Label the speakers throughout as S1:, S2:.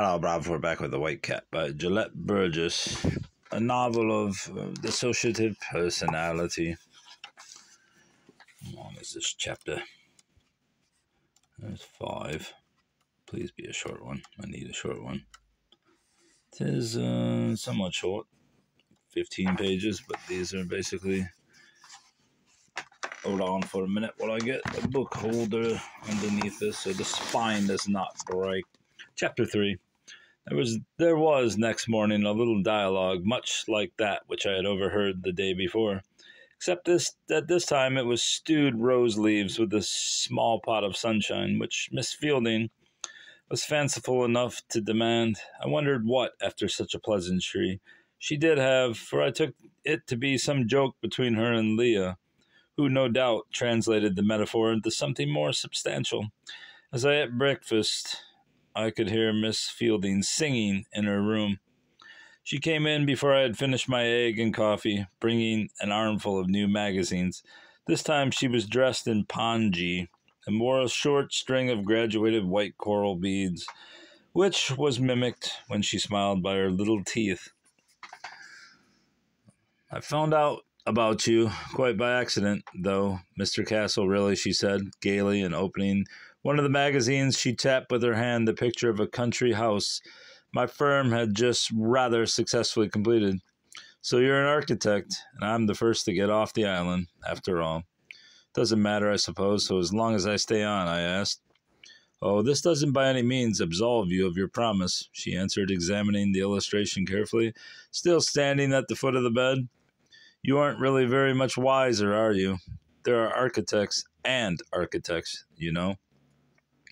S1: Hello, Bravo. We're back with The White Cat by Gillette Burgess, a novel of dissociative personality. How long is this chapter? There's 5. Please be a short one. I need a short one. It is somewhat short, 15 pages, but these are basically... Hold on for a minute while I get the book holder underneath this so the spine does not break. Chapter 3. There was next morning a little dialogue, much like that which I had overheard the day before, except that this time it was stewed rose leaves with a small pot of sunshine, which Miss Fielding was fanciful enough to demand. I wondered what, after such a pleasantry, she did have, for I took it to be some joke between her and Leah, who no doubt translated the metaphor into something more substantial. As I ate breakfast, I could hear Miss Fielding singing in her room. She came in before I had finished my egg and coffee, bringing an armful of new magazines. This time she was dressed in pongee and wore a short string of graduated white coral beads, which was mimicked when she smiled by her little teeth. I found out about you quite by accident, though, Mr. Castle, really, she said, gaily, and opening one of the magazines. She tapped with her hand the picture of a country house my firm had just rather successfully completed. So you're an architect, and I'm the first to get off the island, after all. Doesn't matter, I suppose, so as long as I stay on, I asked. Oh, this doesn't by any means absolve you of your promise, she answered, examining the illustration carefully, still standing at the foot of the bed. You aren't really very much wiser, are you? There are architects and architects, you know.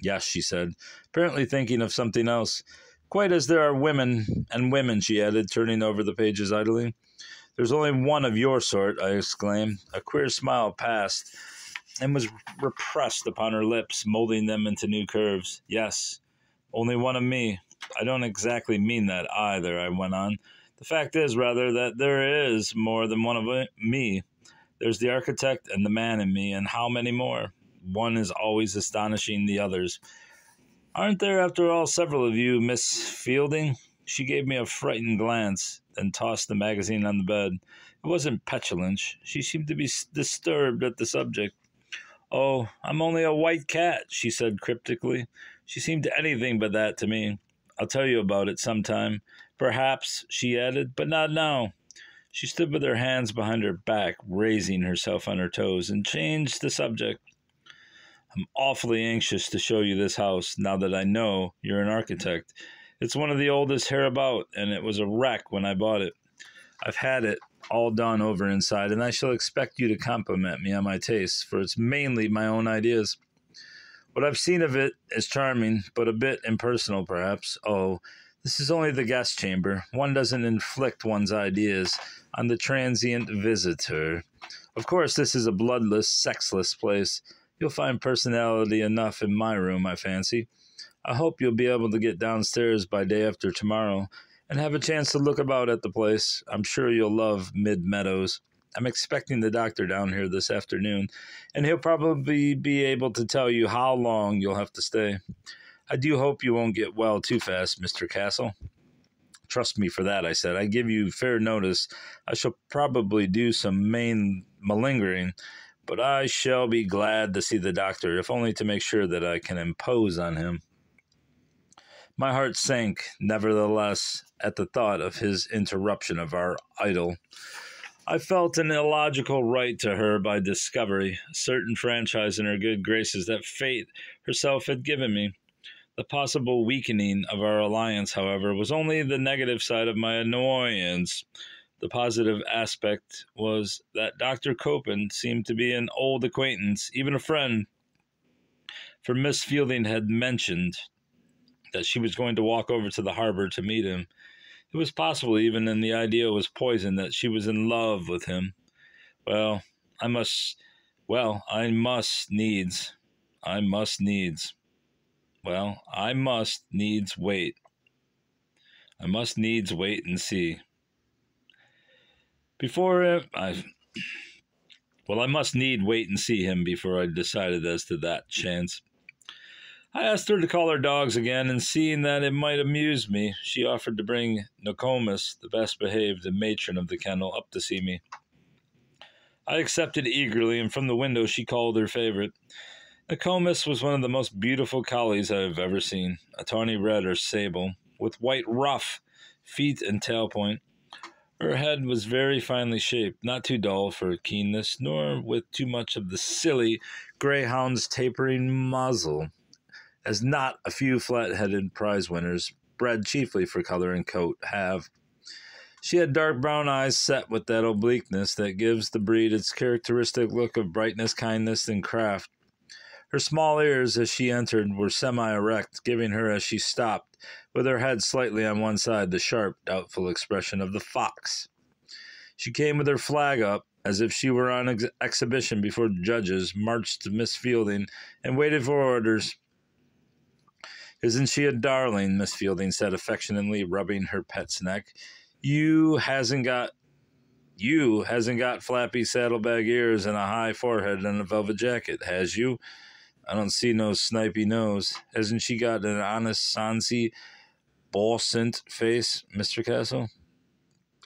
S1: Yes, she said, apparently thinking of something else. Quite as there are women and women, she added, turning over the pages idly. There's only one of your sort, I exclaimed. A queer smile passed and was repressed upon her lips, molding them into new curves. Yes, only one of me. I don't exactly mean that either, I went on. The fact is, rather, that there is more than one of me. There's the architect and the man in me, and how many more? One is always astonishing the others. Aren't there, after all, several of you, Miss Fielding? She gave me a frightened glance, then tossed the magazine on the bed. It wasn't petulance. She seemed to be disturbed at the subject. Oh, I'm only a white cat, she said cryptically. She seemed anything but that to me. I'll tell you about it sometime. Perhaps, she added, but not now. She stood with her hands behind her back, raising herself on her toes, and changed the subject. I'm awfully anxious to show you this house, now that I know you're an architect. It's one of the oldest hereabout, and it was a wreck when I bought it. I've had it all done over inside, and I shall expect you to compliment me on my tastes, for it's mainly my own ideas. What I've seen of it is charming, but a bit impersonal, perhaps. Oh, this is only the guest chamber. One doesn't inflict one's ideas on the transient visitor. Of course, this is a bloodless, sexless place. You'll find personality enough in my room, I fancy. I hope you'll be able to get downstairs by day after tomorrow and have a chance to look about at the place. I'm sure you'll love Mid Meadows. I'm expecting the doctor down here this afternoon, and he'll probably be able to tell you how long you'll have to stay. I do hope you won't get well too fast, Mr. Castle. Trust me for that, I said. I give you fair notice. I shall probably do some malingering, but I shall be glad to see the doctor, if only to make sure that I can impose on him. My heart sank, nevertheless, at the thought of his interruption of our idyll. I felt an illogical right to her by discovery, a certain franchise in her good graces that fate herself had given me. The possible weakening of our alliance, however, was only the negative side of my annoyance. The positive aspect was that Dr. Copen seemed to be an old acquaintance, even a friend, for Miss Fielding had mentioned that she was going to walk over to the harbor to meet him. It was possible, even, and the idea was poison, that she was in love with him. I must needs wait. I must needs wait and see. I must need wait and see him before I decided as to that chance. I asked her to call her dogs again, and seeing that it might amuse me, she offered to bring Nokomis, the best behaved and matron of the kennel, up to see me. I accepted eagerly, and from the window she called her favorite. Nokomis was one of the most beautiful collies I have ever seen, a tawny red or sable, with white ruff, feet and tail point. Her head was very finely shaped, not too dull for keenness, nor with too much of the silly greyhound's tapering muzzle, as not a few flat-headed prize winners, bred chiefly for color and coat, have. She had dark brown eyes set with that obliqueness that gives the breed its characteristic look of brightness, kindness, and craft. Her small ears, as she entered, were semi-erect, giving her, as she stopped, with her head slightly on one side, the sharp, doubtful expression of the fox. She came with her flag up, as if she were on exhibition before judges, marched to Miss Fielding, and waited for orders. "Isn't she a darling?" Miss Fielding said affectionately, rubbing her pet's neck. You hasn't got flappy saddlebag ears and a high forehead and a velvet jacket, has you? I don't see no snipey nose. Hasn't she got an honest, sonsy, bawsant face, Mr. Castle?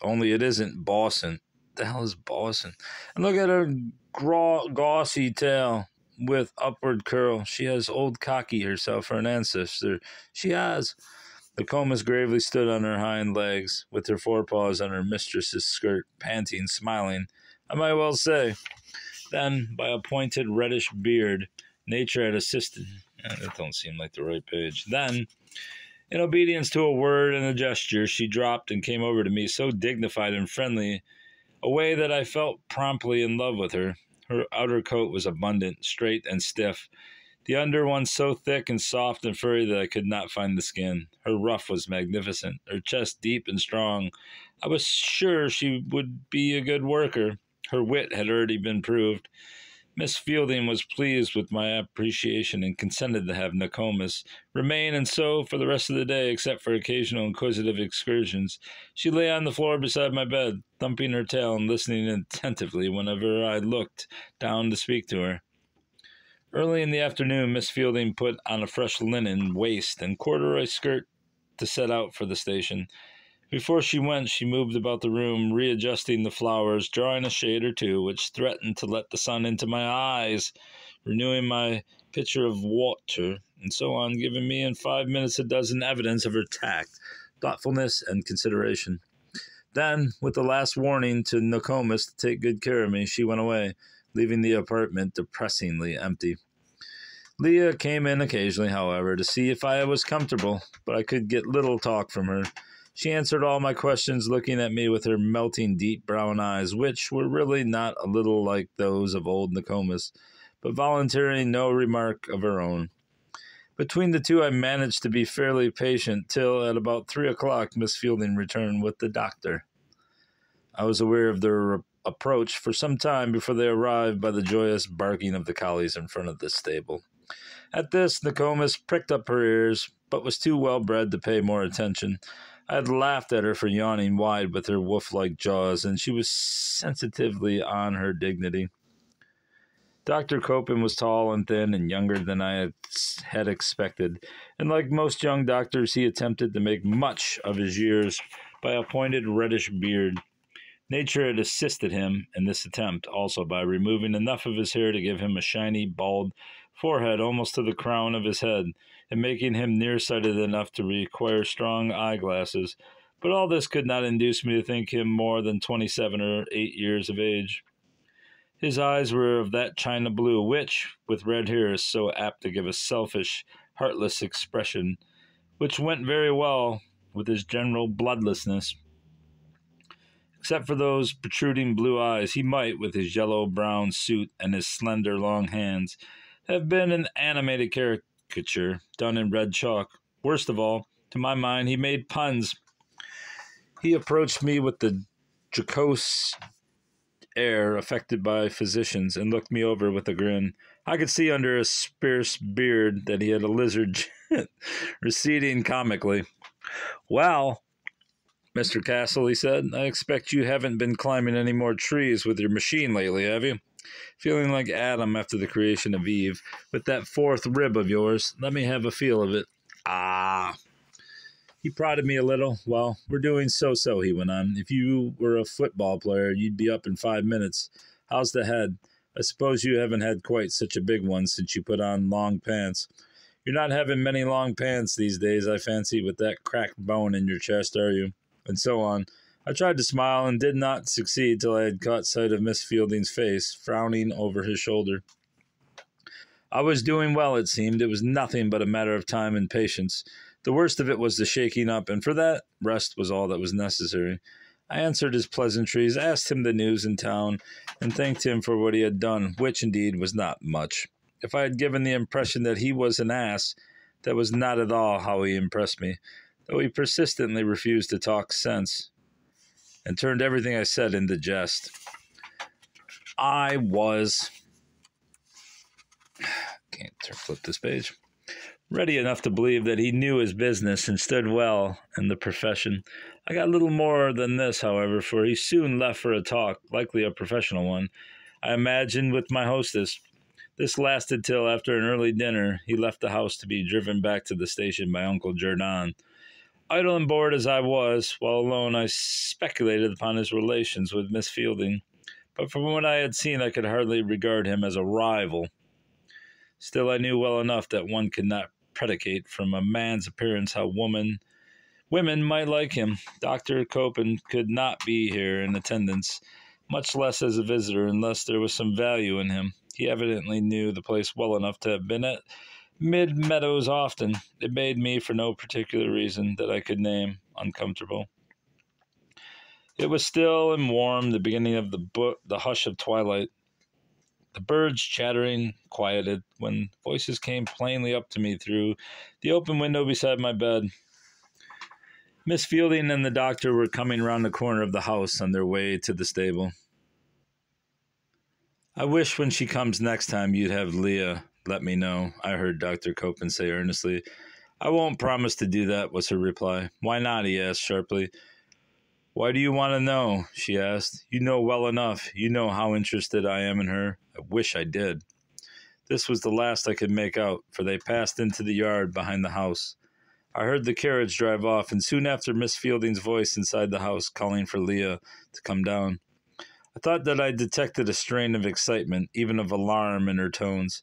S1: Only it isn't bawsant. The hell is bawsant? And look at her gauzy tail with upward curl. She has old Cocky herself for an ancestor. She has. Nokomis gravely stood on her hind legs, with her forepaws on her mistress's skirt, panting, smiling, I might well say. Then, by a pointed reddish beard, nature had assisted. That don't seem like the right page. Then, in obedience to a word and a gesture, she dropped and came over to me, so dignified and friendly, a way that I felt promptly in love with her. Her outer coat was abundant, straight, and stiff, the under one so thick and soft and furry that I could not find the skin. Her ruff was magnificent, her chest deep and strong. I was sure she would be a good worker. Her wit had already been proved. Miss Fielding was pleased with my appreciation and consented to have Nokomis remain, and so, for the rest of the day, except for occasional inquisitive excursions, she lay on the floor beside my bed, thumping her tail and listening attentively whenever I looked down to speak to her. Early in the afternoon, Miss Fielding put on a fresh linen waist and corduroy skirt to set out for the station. Before she went, she moved about the room, readjusting the flowers, drawing a shade or two, which threatened to let the sun into my eyes, renewing my pitcher of water, and so on, giving me in 5 minutes a dozen evidence of her tact, thoughtfulness, and consideration. Then, with the last warning to Nokomis to take good care of me, she went away, leaving the apartment depressingly empty. Leah came in occasionally, however, to see if I was comfortable, but I could get little talk from her. She answered all my questions, looking at me with her melting, deep brown eyes, which were really not a little like those of old Nokomis, but volunteering no remark of her own. Between the two, I managed to be fairly patient till, at about 3 o'clock, Miss Fielding returned with the doctor. I was aware of their approach for some time before they arrived by the joyous barking of the collies in front of the stable. At this, Nokomis pricked up her ears, but was too well bred to pay more attention. I had laughed at her for yawning wide with her wolf-like jaws, and she was sensitively on her dignity. Dr. Copen was tall and thin and younger than I had expected, and like most young doctors, he attempted to make much of his years by a pointed reddish beard. Nature had assisted him in this attempt also by removing enough of his hair to give him a shiny, bald forehead almost to the crown of his head, and making him nearsighted enough to require strong eyeglasses, but all this could not induce me to think him more than 27 or 8 years of age. His eyes were of that china blue which, with red hair, is so apt to give a selfish, heartless expression, which went very well with his general bloodlessness. Except for those protruding blue eyes, he might, with his yellow-brown suit and his slender, long hands, have been an animated caricature done in red chalk. Worst of all, to my mind, he made puns. He approached me with the jocose air affected by physicians and looked me over with a grin. I could see under his sparse beard that he had a lizard receding comically. "Well, Mr. Castle," he said, "I expect you haven't been climbing any more trees with your machine lately, have you?" Feeling like Adam after the creation of Eve. With that fourth rib of yours, let me have a feel of it. Ah. He prodded me a little. Well, we're doing so-so, he went on. If you were a football player, you'd be up in 5 minutes. How's the head? I suppose you haven't had quite such a big one since you put on long pants. You're not having many long pants these days, I fancy, with that cracked bone in your chest, are you? And so on. I tried to smile and did not succeed till I had caught sight of Miss Fielding's face, frowning over his shoulder. I was doing well, it seemed. It was nothing but a matter of time and patience. The worst of it was the shaking up, and for that, rest was all that was necessary. I answered his pleasantries, asked him the news in town, and thanked him for what he had done, which, indeed, was not much. If I had given the impression that he was an ass, that was not at all how he impressed me, though he persistently refused to talk sense, and turned everything I said into jest. I was... Can't flip this page. Ready enough to believe that he knew his business and stood well in the profession. I got little more than this, however, for he soon left for a talk, likely a professional one, I imagined, with my hostess. This lasted till after an early dinner. He left the house to be driven back to the station by Uncle Jordan. Idle and bored as I was, while alone, I speculated upon his relations with Miss Fielding, but from what I had seen, I could hardly regard him as a rival. Still, I knew well enough that one could not predicate from a man's appearance how women might like him. Dr. Copen could not be here in attendance, much less as a visitor, unless there was some value in him. He evidently knew the place well enough to have been at Mid Meadows often. It made me, for no particular reason that I could name, uncomfortable. It was still and warm, the beginning of the hush of twilight. The birds chattering quieted when voices came plainly up to me through the open window beside my bed. Miss Fielding and the doctor were coming round the corner of the house on their way to the stable. I wish when she comes next time you'd have Leah let me know, I heard Dr. Copen say earnestly. I won't promise to do that, was her reply. Why not? He asked sharply. Why do you want to know? She asked. You know well enough. You know how interested I am in her. I wish I did. This was the last I could make out, for they passed into the yard behind the house. I heard the carriage drive off, and soon after Miss Fielding's voice inside the house calling for Leah to come down. I thought that I detected a strain of excitement, even of alarm in her tones.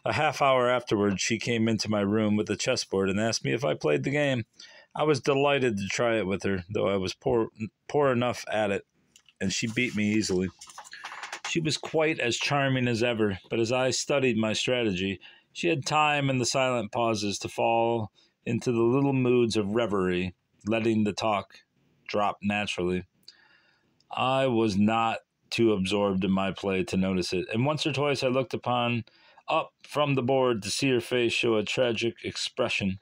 S1: A half hour afterwards, she came into my room with a chessboard and asked me if I played the game. I was delighted to try it with her, though I was poor enough at it, and she beat me easily. She was quite as charming as ever, but as I studied my strategy, she had time in the silent pauses to fall into the little moods of reverie, letting the talk drop naturally. I was not too absorbed in my play to notice it, and once or twice I looked up from the board to see her face show a tragic expression,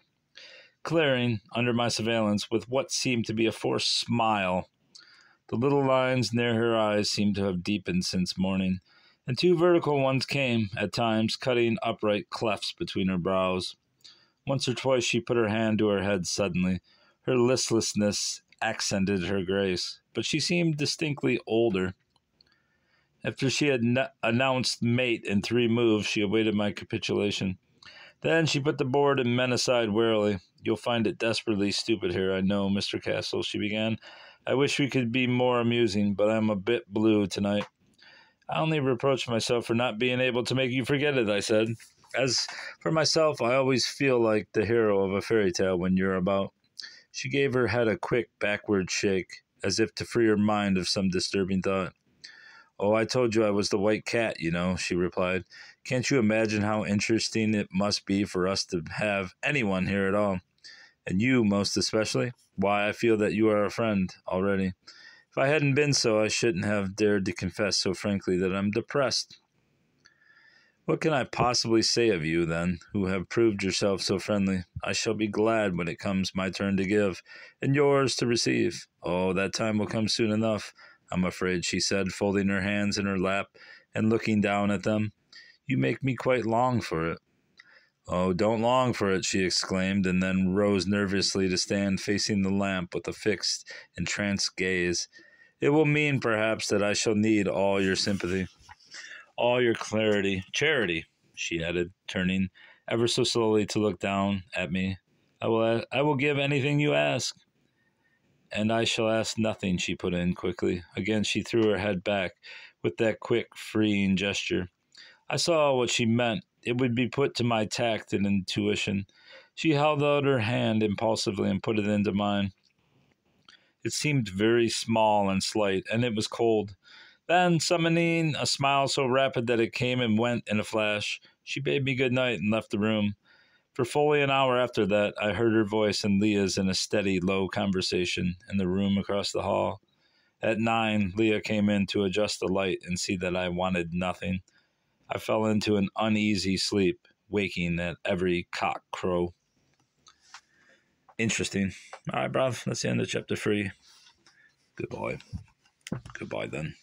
S1: clearing, under my surveillance, with what seemed to be a forced smile. The little lines near her eyes seemed to have deepened since morning, and two vertical ones came, at times, cutting upright clefts between her brows. Once or twice she put her hand to her head suddenly. Her listlessness accented her grace, but she seemed distinctly older. After she had announced mate in 3 moves, she awaited my capitulation. Then she put the board and men aside warily. You'll find it desperately stupid here, I know, Mr. Castle, she began. I wish we could be more amusing, but I'm a bit blue tonight. I only reproach myself for not being able to make you forget it, I said. As for myself, I always feel like the hero of a fairy tale when you're about. She gave her head a quick backward shake, as if to free her mind of some disturbing thought. Oh, I told you I was the white cat, you know, she replied. Can't you imagine how interesting it must be for us to have anyone here at all? And you, most especially? Why, I feel that you are a friend already. If I hadn't been so, I shouldn't have dared to confess so frankly that I'm depressed. What can I possibly say of you, then, who have proved yourself so friendly? I shall be glad when it comes my turn to give, and yours to receive. Oh, that time will come soon enough, I'm afraid, she said, folding her hands in her lap and looking down at them. You make me quite long for it. Oh, don't long for it, she exclaimed, and then rose nervously to stand facing the lamp with a fixed, entranced gaze. It will mean, perhaps, that I shall need all your sympathy. all your charity, she added, turning ever so slowly to look down at me. I will give anything you ask. And I shall ask nothing, she put in quickly. Again, she threw her head back with that quick, freeing gesture. I saw what she meant. It would be put to my tact and intuition. She held out her hand impulsively and put it into mine. It seemed very small and slight, and it was cold. Then, summoning a smile so rapid that it came and went in a flash, she bade me good night and left the room. For fully an hour after that, I heard her voice and Leah's in a steady, low conversation in the room across the hall. At 9, Leah came in to adjust the light and see that I wanted nothing. I fell into an uneasy sleep, waking at every cock crow. Interesting. All right, bruv, that's the end of chapter 3. Goodbye. Goodbye, then.